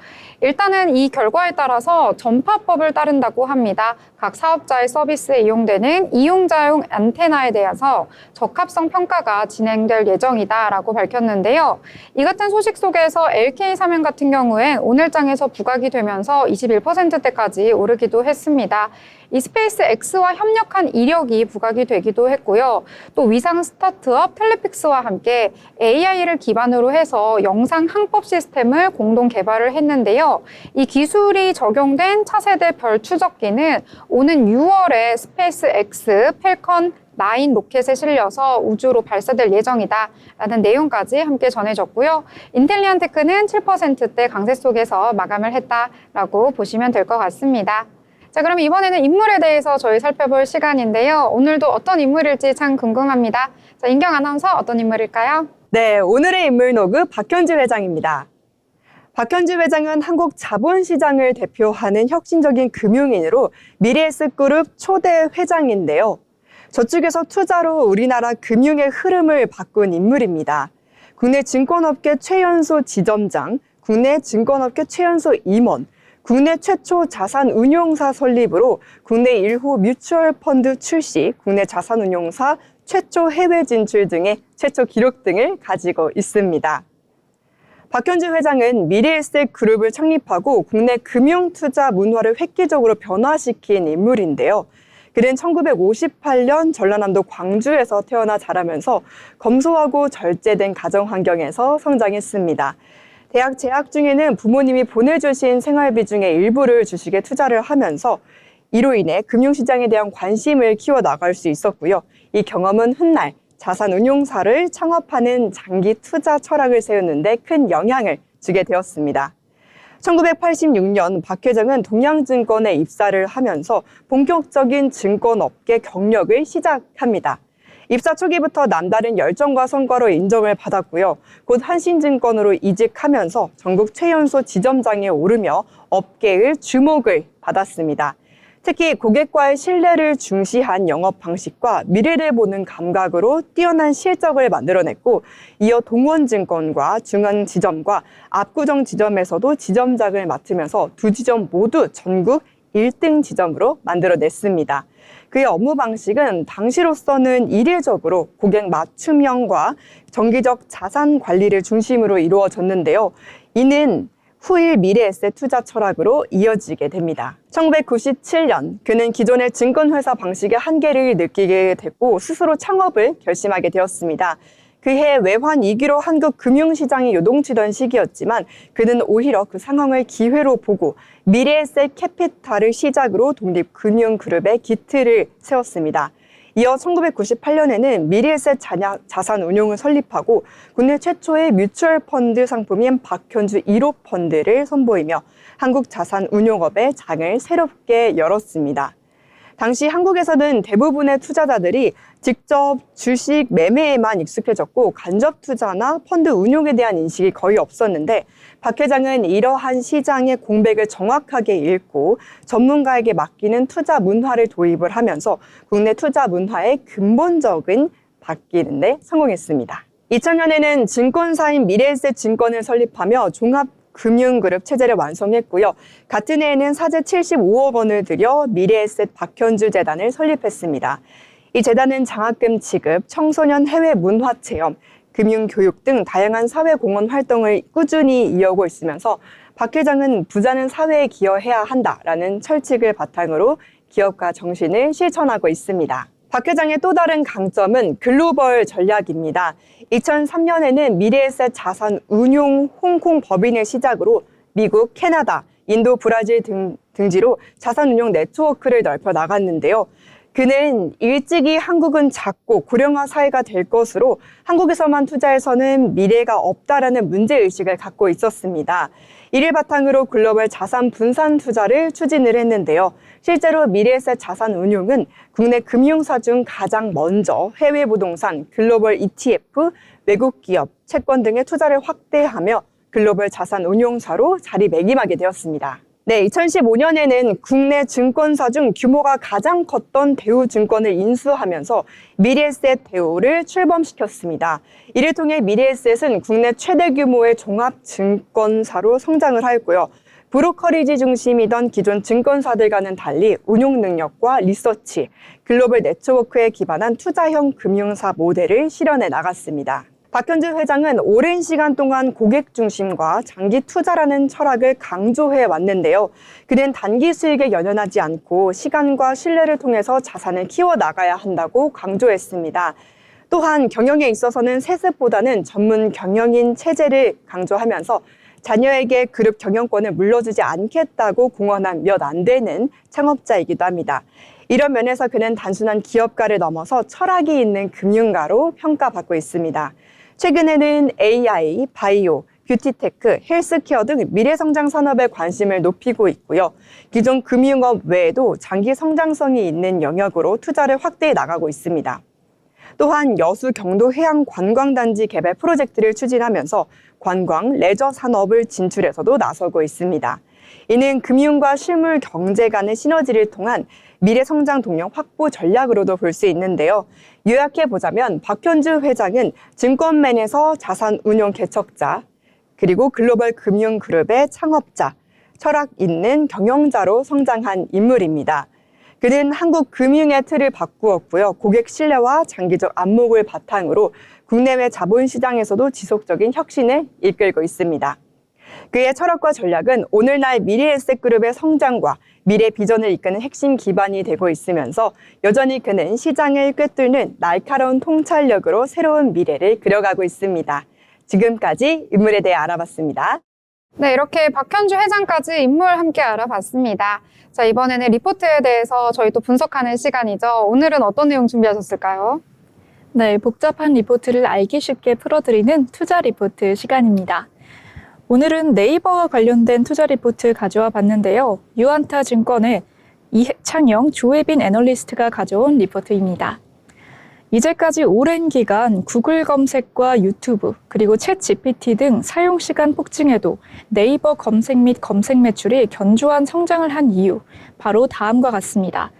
일단은 이 결과에 따라서 전파법을 따른다고 합니다. 각 사업자의 서비스에 이용되는 이용자용 안테나에 대해서 적합성 평가가 진행될 예정이다라고 밝혔는데요. 이 같은 소식 속에서 LK사면 같은 경우엔 오늘 장에서 부각이 되면서 21%대까지 오르기도 했습니다. 이 스페이스 X와 협력한 이력이 부각이 되기도 했고요. 또 위상 스타트업 텔레픽스와 함께 AI를 기반으로 해서 영상 항법 시스템을 공동 개발을 했는데요. 이 기술이 적용된 차세대 별 추적기는 오는 6월에 스페이스 X 펠컨 9 로켓에 실려서 우주로 발사될 예정이다라는 내용까지 함께 전해졌고요. 인텔리안테크는 7%대 강세 속에서 마감을 했다라고 보시면 될 것 같습니다. 자, 그럼 이번에는 인물에 대해서 저희 살펴볼 시간인데요. 오늘도 어떤 인물일지 참 궁금합니다. 자, 인경 아나운서 어떤 인물일까요? 네, 오늘의 인물 노그 박현주 회장입니다. 박현주 회장은 한국 자본시장을 대표하는 혁신적인 금융인으로 미래에셋그룹 초대 회장인데요. 저쪽에서 투자로 우리나라 금융의 흐름을 바꾼 인물입니다. 국내 증권업계 최연소 지점장, 국내 증권업계 최연소 임원, 국내 최초 자산운용사 설립으로 국내 1호 뮤추얼 펀드 출시, 국내 자산운용사 최초 해외 진출 등의 최초 기록 등을 가지고 있습니다. 박현주 회장은 미래에셋 그룹을 창립하고 국내 금융투자 문화를 획기적으로 변화시킨 인물인데요. 그는 1958년 전라남도 광주에서 태어나 자라면서 검소하고 절제된 가정 환경에서 성장했습니다. 대학 재학 중에는 부모님이 보내주신 생활비 중에 일부를 주식에 투자를 하면서 이로 인해 금융시장에 대한 관심을 키워나갈 수 있었고요. 이 경험은 훗날 자산운용사를 창업하는 장기 투자 철학을 세우는 데 큰 영향을 주게 되었습니다. 1986년 박 회장은 동양증권에 입사를 하면서 본격적인 증권업계 경력을 시작합니다. 입사 초기부터 남다른 열정과 성과로 인정을 받았고요. 곧 한신증권으로 이직하면서 전국 최연소 지점장에 오르며 업계의 주목을 받았습니다. 특히 고객과의 신뢰를 중시한 영업 방식과 미래를 보는 감각으로 뛰어난 실적을 만들어냈고, 이어 동원증권과 중앙지점과 압구정 지점에서도 지점장을 맡으면서 두 지점 모두 전국 1등 지점으로 만들어냈습니다. 그의 업무 방식은 당시로서는 이례적으로 고객 맞춤형과 정기적 자산 관리를 중심으로 이루어졌는데요. 이는 후일 미래에셋 투자 철학으로 이어지게 됩니다. 1997년 그는 기존의 증권회사 방식의 한계를 느끼게 됐고 스스로 창업을 결심하게 되었습니다. 그해 외환 위기로 한국 금융시장이 요동치던 시기였지만 그는 오히려 그 상황을 기회로 보고 미래에셋 캐피탈을 시작으로 독립금융그룹의 기틀을 세웠습니다. 이어 1998년에는 미래에셋 자산운용을 설립하고 국내 최초의 뮤추얼 펀드 상품인 박현주 1호 펀드를 선보이며 한국 자산운용업의 장을 새롭게 열었습니다. 당시 한국에서는 대부분의 투자자들이 직접 주식 매매에만 익숙해졌고 간접 투자나 펀드 운용에 대한 인식이 거의 없었는데 박 회장은 이러한 시장의 공백을 정확하게 읽고 전문가에게 맡기는 투자 문화를 도입을 하면서 국내 투자 문화의 근본적인 바뀌는 데 성공했습니다. 2000년에는 증권사인 미래에셋 증권을 설립하며 종합금융그룹 체제를 완성했고요. 같은 해에는 사재 75억 원을 들여 미래에셋 박현주 재단을 설립했습니다. 이 재단은 장학금 지급, 청소년 해외 문화 체험, 금융교육 등 다양한 사회공헌 활동을 꾸준히 이어오고 있으면서 박 회장은 부자는 사회에 기여해야 한다라는 철칙을 바탕으로 기업가 정신을 실천하고 있습니다. 박 회장의 또 다른 강점은 글로벌 전략입니다. 2003년에는 미래에셋 자산운용 홍콩 법인을 시작으로 미국, 캐나다, 인도, 브라질 등지로 자산운용 네트워크를 넓혀 나갔는데요. 그는 일찍이 한국은 작고 고령화 사회가 될 것으로 한국에서만 투자해서는 미래가 없다라는 문제의식을 갖고 있었습니다. 이를 바탕으로 글로벌 자산 분산 투자를 추진을 했는데요. 실제로 미래에셋 자산운용은 국내 금융사 중 가장 먼저 해외 부동산, 글로벌 ETF, 외국 기업, 채권 등의 투자를 확대하며 글로벌 자산운용사로 자리매김하게 되었습니다. 2015년에는 국내 증권사 중 규모가 가장 컸던 대우증권을 인수하면서 미래에셋 대우를 출범시켰습니다. 이를 통해 미래에셋은 국내 최대 규모의 종합증권사로 성장을 하였고요. 브로커리지 중심이던 기존 증권사들과는 달리 운용 능력과 리서치, 글로벌 네트워크에 기반한 투자형 금융사 모델을 실현해 나갔습니다. 박현주 회장은 오랜 시간 동안 고객 중심과 장기 투자라는 철학을 강조해 왔는데요. 그는 단기 수익에 연연하지 않고 시간과 신뢰를 통해서 자산을 키워나가야 한다고 강조했습니다. 또한 경영에 있어서는 세습보다는 전문 경영인 체제를 강조하면서 자녀에게 그룹 경영권을 물려주지 않겠다고 공언한 몇 안 되는 창업자이기도 합니다. 이런 면에서 그는 단순한 기업가를 넘어서 철학이 있는 금융가로 평가받고 있습니다. 최근에는 AI, 바이오, 뷰티테크, 헬스케어 등 미래성장 산업에 관심을 높이고 있고요. 기존 금융업 외에도 장기 성장성이 있는 영역으로 투자를 확대해 나가고 있습니다. 또한 여수 경도 해양 관광단지 개발 프로젝트를 추진하면서 관광, 레저 산업을 진출해서도 나서고 있습니다. 이는 금융과 실물 경제 간의 시너지를 통한 미래 성장 동력 확보 전략으로도 볼 수 있는데요. 요약해 보자면 박현주 회장은 증권맨에서 자산운용 개척자, 그리고 글로벌 금융그룹의 창업자, 철학 있는 경영자로 성장한 인물입니다. 그는 한국 금융의 틀을 바꾸었고요. 고객 신뢰와 장기적 안목을 바탕으로 국내외 자본시장에서도 지속적인 혁신을 이끌고 있습니다. 그의 철학과 전략은 오늘날 미래에셋그룹의 성장과 미래 비전을 이끄는 핵심 기반이 되고 있으면서 여전히 그는 시장을 꿰뚫는 날카로운 통찰력으로 새로운 미래를 그려가고 있습니다. 지금까지 인물에 대해 알아봤습니다. 네, 이렇게 박현주 회장까지 인물 함께 알아봤습니다. 자, 이번에는 리포트에 대해서 저희 또 분석하는 시간이죠. 오늘은 어떤 내용 준비하셨을까요? 네, 복잡한 리포트를 알기 쉽게 풀어드리는 투자 리포트 시간입니다. 오늘은 네이버와 관련된 투자 리포트 가져와 봤는데요. 유안타 증권의 이창영, 조혜빈 애널리스트가 가져온 리포트입니다. 이제까지 오랜 기간 구글 검색과 유튜브, 그리고 챗 GPT 등 사용시간 폭증에도 네이버 검색 및 검색 매출이 견조한 성장을 한 이유, 바로 다음과 같습니다.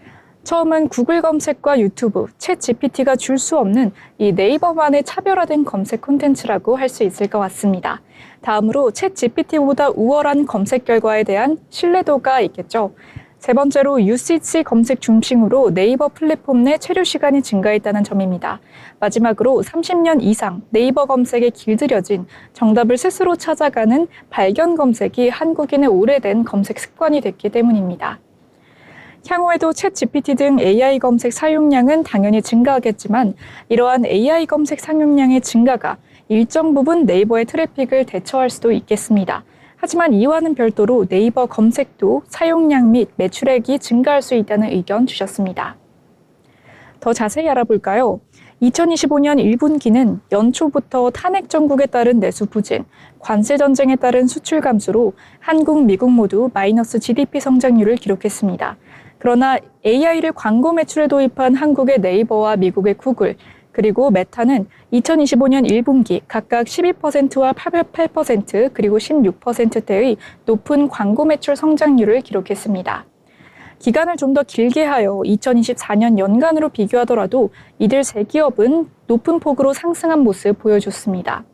처음은 구글 검색과 유튜브, 챗 GPT가 줄 수 없는 이 네이버만의 차별화된 검색 콘텐츠라고 할 수 있을 것 같습니다. 다음으로 챗 GPT보다 우월한 검색 결과에 대한 신뢰도가 있겠죠. 세 번째로 UCC 검색 중심으로 네이버 플랫폼 내 체류 시간이 증가했다는 점입니다. 마지막으로 30년 이상 네이버 검색에 길들여진 정답을 스스로 찾아가는 발견 검색이 한국인의 오래된 검색 습관이 됐기 때문입니다. 향후에도 챗 GPT 등 AI 검색 사용량은 당연히 증가하겠지만 이러한 AI 검색 사용량의 증가가 일정 부분 네이버의 트래픽을 대처할 수도 있겠습니다. 하지만 이와는 별도로 네이버 검색도 사용량 및 매출액이 증가할 수 있다는 의견 주셨습니다. 더 자세히 알아볼까요? 2025년 1분기는 연초부터 탄핵 정국에 따른 내수 부진, 관세 전쟁에 따른 수출 감소로 한국, 미국 모두 마이너스 GDP 성장률을 기록했습니다. 그러나 AI를 광고 매출에 도입한 한국의 네이버와 미국의 구글, 그리고 메타는 2025년 1분기 각각 12%와 8% 그리고 16%대의 높은 광고 매출 성장률을 기록했습니다. 기간을 좀 더 길게 하여 2024년 연간으로 비교하더라도 이들 세 기업은 높은 폭으로 상승한 모습 보여줬습니다.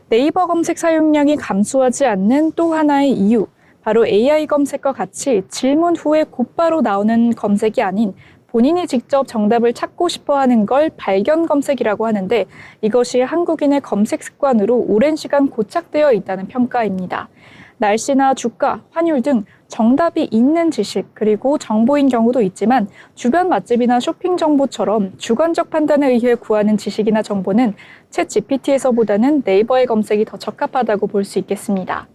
네이버 검색 사용량이 감소하지 않는 또 하나의 이유, 바로 AI 검색과 같이 질문 후에 곧바로 나오는 검색이 아닌 본인이 직접 정답을 찾고 싶어 하는 걸 발견 검색이라고 하는데 이것이 한국인의 검색 습관으로 오랜 시간 고착되어 있다는 평가입니다. 날씨나 주가, 환율 등 정답이 있는 지식 그리고 정보인 경우도 있지만 주변 맛집이나 쇼핑 정보처럼 주관적 판단에 의해 구하는 지식이나 정보는 챗 GPT에서보다는 네이버의 검색이 더 적합하다고 볼 수 있겠습니다.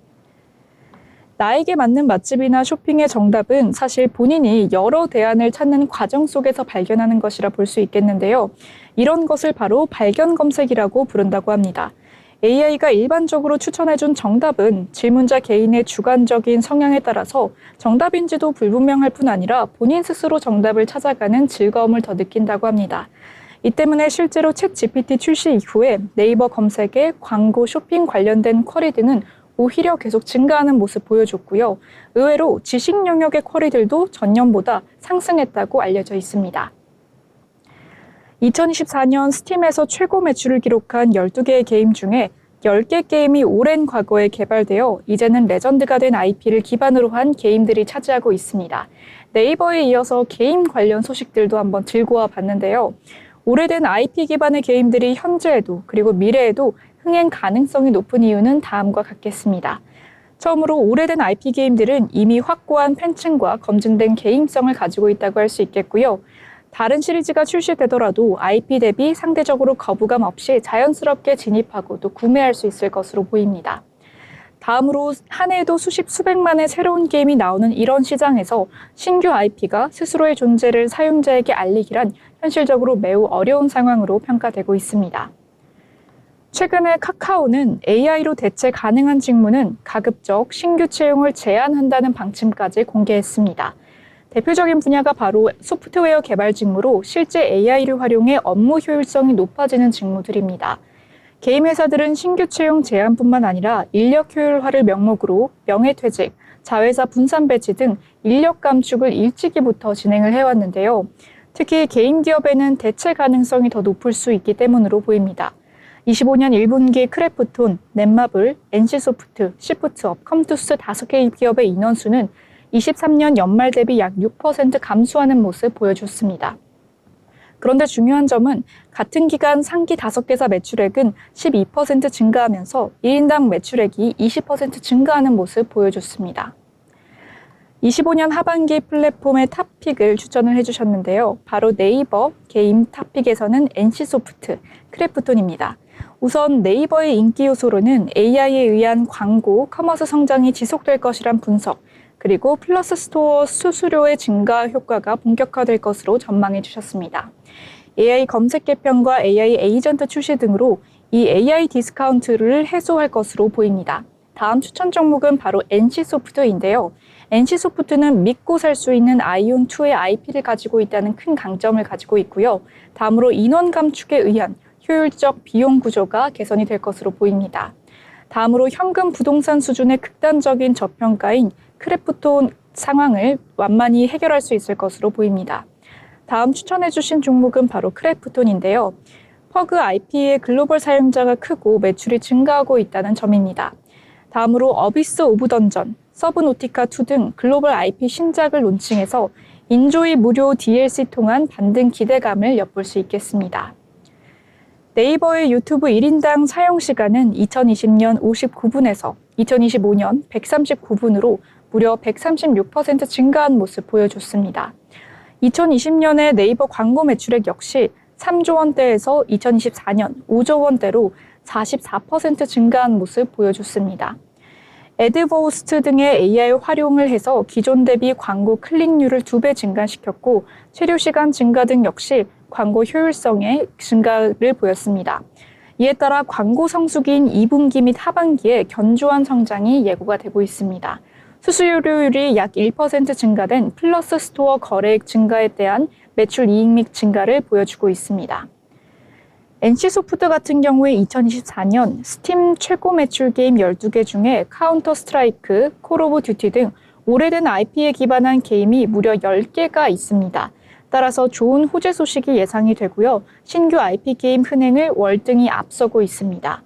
나에게 맞는 맛집이나 쇼핑의 정답은 사실 본인이 여러 대안을 찾는 과정 속에서 발견하는 것이라 볼 수 있겠는데요. 이런 것을 바로 발견 검색이라고 부른다고 합니다. AI가 일반적으로 추천해준 정답은 질문자 개인의 주관적인 성향에 따라서 정답인지도 불분명할 뿐 아니라 본인 스스로 정답을 찾아가는 즐거움을 더 느낀다고 합니다. 이 때문에 실제로 챗 GPT 출시 이후에 네이버 검색에 광고, 쇼핑 관련된 쿼리 등은 오히려 계속 증가하는 모습 보여줬고요. 의외로 지식 영역의 쿼리들도 전년보다 상승했다고 알려져 있습니다. 2024년 스팀에서 최고 매출을 기록한 12개의 게임 중에 10개 게임이 오랜 과거에 개발되어 이제는 레전드가 된 IP를 기반으로 한 게임들이 차지하고 있습니다. 네이버에 이어서 게임 관련 소식들도 한번 들고 와 봤는데요. 오래된 IP 기반의 게임들이 현재에도 그리고 미래에도 흥행 가능성이 높은 이유는 다음과 같겠습니다. 처음으로 오래된 IP 게임들은 이미 확고한 팬층과 검증된 게임성을 가지고 있다고 할 수 있겠고요. 다른 시리즈가 출시되더라도 IP 대비 상대적으로 거부감 없이 자연스럽게 진입하고 또 구매할 수 있을 것으로 보입니다. 다음으로 한 해에도 수백만의 새로운 게임이 나오는 이런 시장에서 신규 IP가 스스로의 존재를 사용자에게 알리기란 현실적으로 매우 어려운 상황으로 평가되고 있습니다. 최근에 카카오는 AI로 대체 가능한 직무는 가급적 신규 채용을 제한한다는 방침까지 공개했습니다. 대표적인 분야가 바로 소프트웨어 개발 직무로 실제 AI를 활용해 업무 효율성이 높아지는 직무들입니다. 게임 회사들은 신규 채용 제한뿐만 아니라 인력 효율화를 명목으로 명예퇴직, 자회사 분산 배치 등 인력 감축을 일찍이부터 진행을 해왔는데요. 특히 개인 기업에는 대체 가능성이 더 높을 수 있기 때문으로 보입니다. 25년 1분기 크래프톤, 넷마블, NC소프트, 시프트업, 컴투스 5개 기업의 인원수는 23년 연말 대비 약 6% 감소하는 모습 보여줬습니다. 그런데 중요한 점은 같은 기간 상기 5개사 매출액은 12% 증가하면서 1인당 매출액이 20% 증가하는 모습 보여줬습니다. 25년 하반기 플랫폼의 탑픽을 추천을 해주셨는데요. 바로 네이버 게임 탑픽에서는 NC소프트, 크래프톤입니다. 우선 네이버의 인기 요소로는 AI에 의한 광고, 커머스 성장이 지속될 것이란 분석, 그리고 플러스 스토어 수수료의 증가 효과가 본격화될 것으로 전망해 주셨습니다. AI 검색 개편과 AI 에이전트 출시 등으로 이 AI 디스카운트를 해소할 것으로 보입니다. 다음 추천 종목은 바로 NC소프트인데요. NC소프트는 믿고 살 수 있는 아이온2의 IP를 가지고 있다는 큰 강점을 가지고 있고요. 다음으로 인원 감축에 의한 효율적 비용 구조가 개선이 될 것으로 보입니다. 다음으로 현금 부동산 수준의 극단적인 저평가인 크래프톤 상황을 완만히 해결할 수 있을 것으로 보입니다. 다음 추천해 주신 종목은 바로 크래프톤인데요. 퍼그 IP의 글로벌 사용자가 크고 매출이 증가하고 있다는 점입니다. 다음으로 어비스 오브 던전, 서브노티카2 등 글로벌 IP 신작을 론칭해서 인조이 무료 DLC 통한 반등 기대감을 엿볼 수 있겠습니다. 네이버의 유튜브 1인당 사용시간은 2020년 59분에서 2025년 139분으로 무려 136% 증가한 모습 보여줬습니다. 2020년에 네이버 광고 매출액 역시 3조 원대에서 2024년 5조 원대로 44% 증가한 모습 보여줬습니다. 애드버스트 등의 AI 활용을 해서 기존 대비 광고 클릭률을 2배 증가시켰고 체류 시간 증가 등 역시 광고 효율성의 증가를 보였습니다. 이에 따라 광고 성수기인 2분기 및 하반기에 견조한 성장이 예고가 되고 있습니다. 수수료율이 약 1% 증가된 플러스 스토어 거래액 증가에 대한 매출 이익 및 증가를 보여주고 있습니다. NC소프트 같은 경우에 2024년 스팀 최고 매출 게임 12개 중에 카운터 스트라이크, 콜 오브 듀티 등 오래된 IP에 기반한 게임이 무려 10개가 있습니다. 따라서 좋은 호재 소식이 예상이 되고요. 신규 IP 게임 흥행을 월등히 앞서고 있습니다.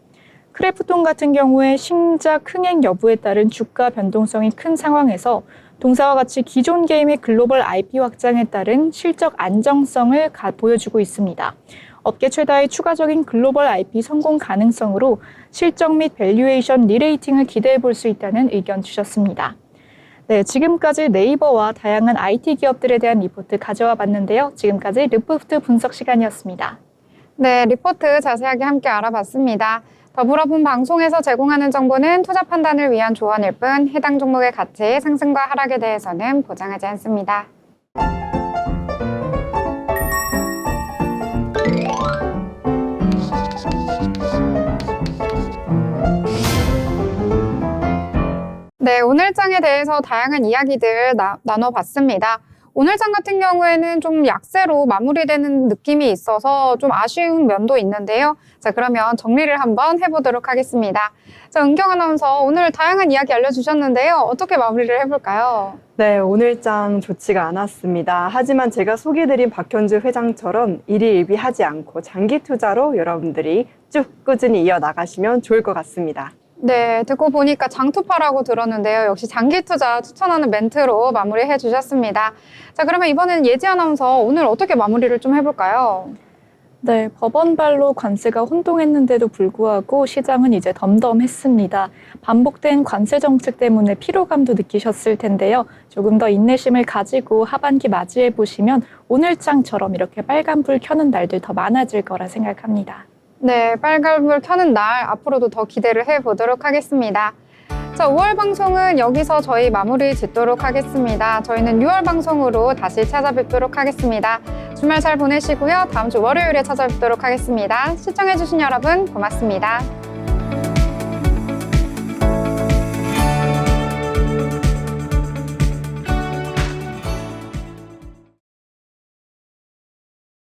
크래프톤 같은 경우에 신작 흥행 여부에 따른 주가 변동성이 큰 상황에서 동사와 같이 기존 게임의 글로벌 IP 확장에 따른 실적 안정성을 보여주고 있습니다. 업계 최다의 추가적인 글로벌 IP 성공 가능성으로 실적 및 밸류에이션 리레이팅을 기대해 볼 수 있다는 의견 주셨습니다. 네, 지금까지 네이버와 다양한 IT 기업들에 대한 리포트 가져와 봤는데요. 지금까지 리포트 분석 시간이었습니다. 네, 리포트 자세하게 함께 알아봤습니다. 더불어본 방송에서 제공하는 정보는 투자 판단을 위한 조언일 뿐 해당 종목의 가치, 상승과 하락에 대해서는 보장하지 않습니다. 네, 오늘 장에 대해서 다양한 이야기들 나눠봤습니다. 오늘 장 같은 경우에는 좀 약세로 마무리되는 느낌이 있어서 좀 아쉬운 면도 있는데요. 자, 그러면 정리를 한번 해보도록 하겠습니다. 자, 은경 아나운서 오늘 다양한 이야기 알려주셨는데요. 어떻게 마무리를 해볼까요? 네, 오늘 장 좋지가 않았습니다. 하지만 제가 소개해드린 박현주 회장처럼 일희일비하지 않고 장기 투자로 여러분들이 쭉 꾸준히 이어나가시면 좋을 것 같습니다. 네, 듣고 보니까 장투파라고 들었는데요. 역시 장기 투자 추천하는 멘트로 마무리해 주셨습니다. 자, 그러면 이번엔 예지 아나운서 오늘 어떻게 마무리를 좀 해볼까요? 네, 법원발로 관세가 혼동했는데도 불구하고 시장은 이제 덤덤했습니다. 반복된 관세 정책 때문에 피로감도 느끼셨을 텐데요. 조금 더 인내심을 가지고 하반기 맞이해 보시면 오늘장처럼 이렇게 빨간불 켜는 날들 더 많아질 거라 생각합니다. 네, 빨간불 켜는 날 앞으로도 더 기대를 해보도록 하겠습니다. 자, 5월 방송은 여기서 저희 마무리 짓도록 하겠습니다. 저희는 6월 방송으로 다시 찾아뵙도록 하겠습니다. 주말 잘 보내시고요. 다음 주 월요일에 찾아뵙도록 하겠습니다. 시청해주신 여러분 고맙습니다.